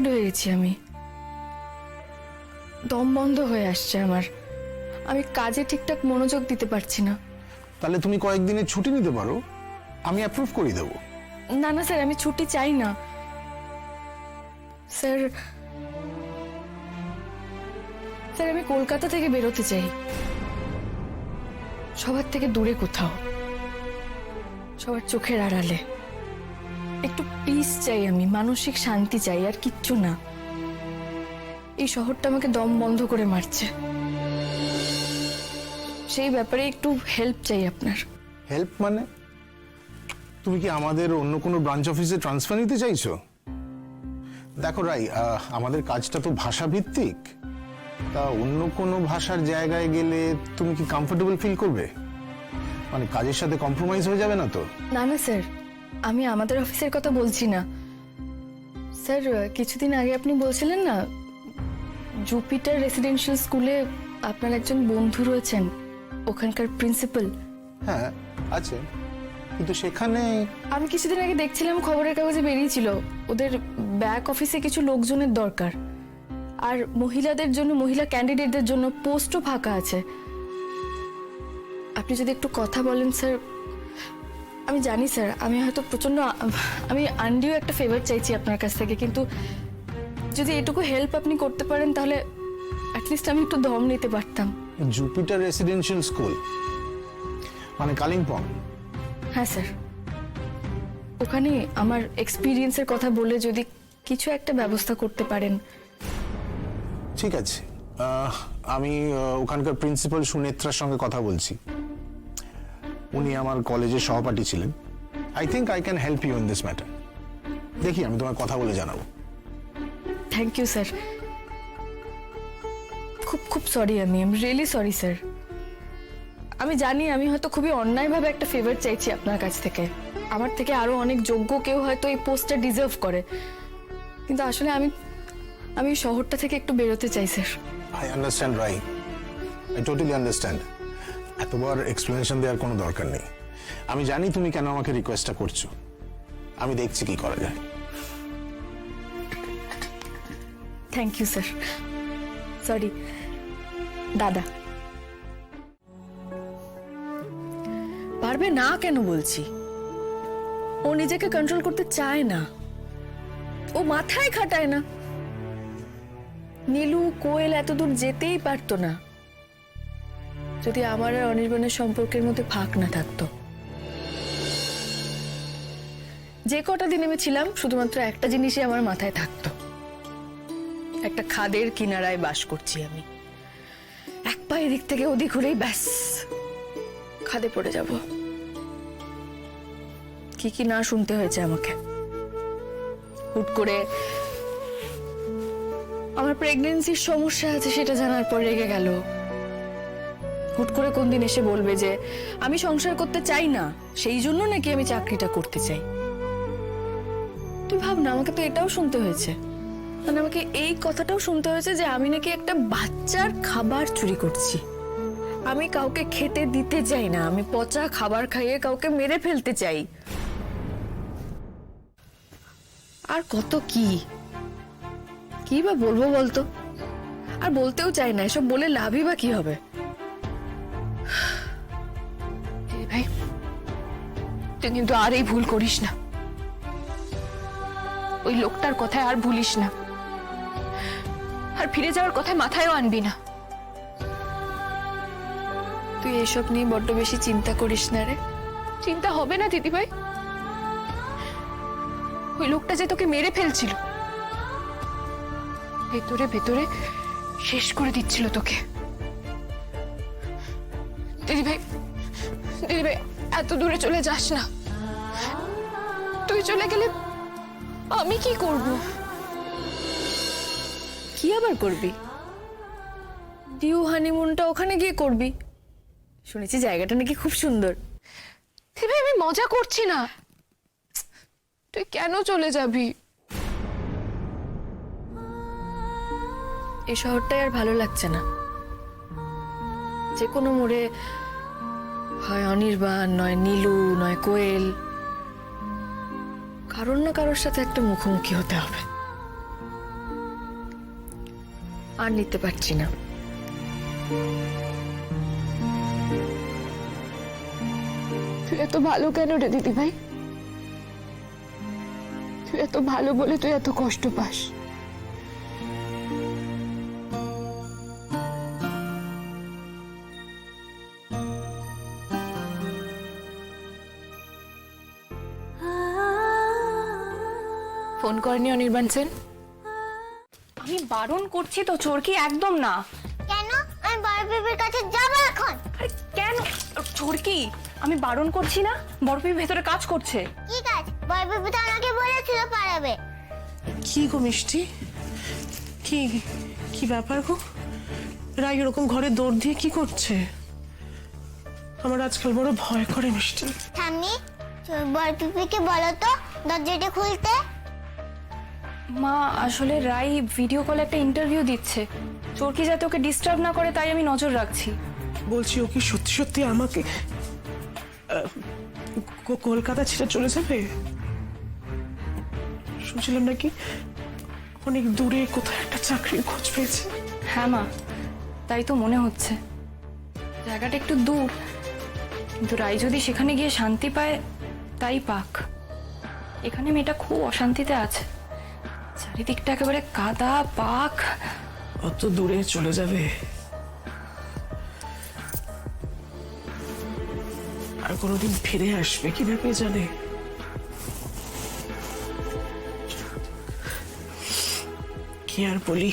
Tired হয়ে গেছি, আমি দম বন্ধ হয়ে আসছে আমার, আমি কাজে ঠিকঠাক মনোযোগ দিতে পারছি না। তাহলে তুমি কয়েকদিনের ছুটি নিতে পারো, আমি অ্যাপ্রুভ করে দেবো। না না স্যার, আমি ছুটি চাই না স্যার। স্যার আমি কলকাতা থেকে বেরোতে চাই, সবার থেকে দূরে কোথাও, সবার চোখের আড়ালে। একটু পিস চাই, আমি মানসিক শান্তি চাই, আর কিচ্ছু না। এই শহরটা আমাকে দম বন্ধ করে মারছে, সেই ব্যাপারে একটু হেল্প চাই আপনার। হেল্প মানে? তুমি কি আমাদের অন্য কোনো ব্রাঞ্চ অফিসে ট্রান্সফার নিতে চাইছো? দেখো রাই, আমাদের কাজটা তো ভাষা ভিত্তিক, তা অন্য কোনো ভাষার জায়গায় গেলে তুমি কি কমফোর্টেবল ফিল করবে? মানে কাজের সাথে কম্প্রোমাইজ হয়ে যাবে না তো? না না স্যার, আমি আমাদের অফিসের কথা বলছি না স্যার। কিছুদিন আগে আপনি বলছিলেন না, জুপিটার রেসিডেন্সিয়াল স্কুলে আপনার একজন বন্ধু রয়েছেন, ওখানকার প্রিন্সিপাল। হ্যাঁ আছে, কিন্তু সেখানে আমি কিছুদিন আগে দেখছিলাম খবরের কাগজে বেরিয়েছিল, ওদের ব্যাক অফিসে কিছু লোকজনের দরকার, আর মহিলাদের জন্য, মহিলা ক্যান্ডিডেটদের জন্য পোস্টও ফাঁকা আছে। আপনি যদি একটু কথা বলেন স্যার। আমি জানি স্যার, আমি হয়তো প্রচন্ড, আমি আন্ডিও একটা ফেভার চাইছি আপনার কাছ থেকে, কিন্তু যদি এটুকু হেল্প আপনি করতে পারেন তাহলে অ্যাটলিস্ট আমি একটু দম নিতে পারতাম। জুপিটার রেসিডেন্সিয়াল স্কুল মানে কালিম্পং? হ্যাঁ স্যার, ওখানে আমার এক্সপিরিয়েন্সের কথা বলে যদি কিছু একটা ব্যবস্থা করতে পারেন। ঠিক আছে, আমি ওখানকার প্রিন্সিপাল সুনেত্রার সঙ্গে কথা বলছি। উনি আমার কলেজের সহপাঠী ছিলেন। I think I can help you in this matter. দেখি আমি তোমার কথা বলে জানাবো। থ্যাংক ইউ স্যার, খুব খুব সরি, আমি রিয়েলি সরি স্যার। আমি জানি আমি হয়তো খুবই অন্যায়ভাবে একটা ফেভার চাইছি আপনার কাছ থেকে, আমার থেকে আরো অনেক যোগ্য কেউ হয়তো এই পোস্টটা ডিজার্ভ করে, কিন্তু আসলে আমি শহরটা থেকে একটু বেরোতে চাই sir. I understand Rai, I totally understand. এতবার এক্সপ্লেনেশন দেওয়ার কোনো দরকার নেই। আমি জানি তুমি কেন আমাকে রিকোয়েস্টটা করছো, আমি দেখছি কি করা যায়। Thank you sir. সরি দাদা। পারবে না কেন বলছি? ও নিজেকে কন্ট্রোল করতে চায় না, ও মাথায় খাটায় না। নীলু, কোয়েল এতদূর যেতেই পারতো না যদি আমার আর অনির্বাণের সম্পর্কের মধ্যে ফাঁক না থাকতো। যে কটা দিন আমি ছিলাম শুধুমাত্র একটা জিনিসই আমার মাথায় থাকতো, একটা খাদের কিনারায় বাস করছি আমি, এক পা এদিক থেকে ওদিক হলেই ব্যাস খাদে পড়ে যাব। কি কি না শুনতে হয়েছে আমাকে। হুট করে আমার প্রেগন্যান্সির সমস্যা আছে সেটা জানার পর রেগে গেল। হুট করে কোন দিন এসে বলবে যে আমি সংসার করতে চাই না, সেই জন্য নাকি আমি চাকরিটা করতে চাই। তুই ভাব না, আমাকে তো এটাও শুনতে হয়েছে, মানে আমাকে এই কথাটাও শুনতে হয়েছে যে আমি নাকি একটা বাচ্চার খাবার চুরি করছি। আমি কাউকে খেতে দিতে চাই না, আমি পচা খাবার খাইয়ে কাউকে মেরে ফেলতে চাই। আর কত কি কি বা বলবো বলতো, আর বলতেও চাই না, এসব বলে লাভই বা কি হবে। ভাই তুই কিন্তু আর এই ভুল করিস না, ওই লোকটার কথায় আর ভুলিস না, আর ফিরে যাওয়ার কথায় মাথায়ও আনবি না। তুই এসব নিয়ে বড্ড বেশি চিন্তা করিস না রে। চিন্তা হবে না দিদিভাই, ওই লোকটা যে তোকে মেরে ফেলছিল, ভেতরে ভেতরে শেষ করে দিচ্ছিল তোকে। দিদিভাই, দিদিভাই এত দূরে চলে যাস না, তুই চলে গেলে আমি কি করব? কি আবার করবি? ডিউ হানিমুনটা ওখানে গিয়ে করবি, শুনেছি জায়গাটা নাকি খুব সুন্দর। দিদিভাই আমি মজা করছি না, তুই কেন চলে যাবি? এই শহরটাই আর ভালো লাগছে না। যে কোনো মোড়ে হয় অনির্বাণ, নয় নীলু, নয় কোয়েল, কারোর না কারোর সাথে একটা মুখোমুখি হতে হবে। আর নিতে পারছি না। তুই এত ভালো কেন রে দিদি ভাই? তুই এত ভালো বলে তুই এত কষ্ট পাস। ফোন করেনি অনির্বাণ সেন? আমি বারণ করছি তো চোরকি, একদম না। কেন? আমি বড় পিপির কাছে যাবো এখন। আরে কেন চোরকি? আমি বারণ করছি না? বরফি ভেতরে কাজ করছে। কি কাজ? বড় পিপি তো আমাকে বলেছিল পারাবে। কি গো মিষ্টি, কি কি ব্যাপার গো? রাই এরকম ঘরে দৌড় দিয়ে কি করছে? আমার আজকাল বড় ভয় করে মিষ্টি। ঠাম্মি, বড় পিপিকে বলো তো দরজাটা খুলতে। মা, আসলে রাই ভিডিও কলে একটা ইন্টারভিউ দিচ্ছে। চোরকি যাতে ওকে ডিস্টার্ব না করে তাই আমি নজর রাখছি। বলছি ও কি সত্যি সত্যি আমাকে কলকাতা ছেড়ে চলে যাবে? শুনছিলাম নাকি অনেক দূরে কোথায় একটা চাকরির খোঁজ পেয়েছে। হ্যাঁ মা, তাই তো মনে হচ্ছে। জায়গাটা একটু দূর, কিন্তু রাই যদি সেখানে গিয়ে শান্তি পায় তাই পাক। এখানে মেয়েটা খুব অশান্তিতে আছে, চারিদিকটা একেবারে কাদা পাক। অত দূরে চলে যাবে আর কোনোদিন ফিরে আসবে কিভাবে জানে? কি আর বলি।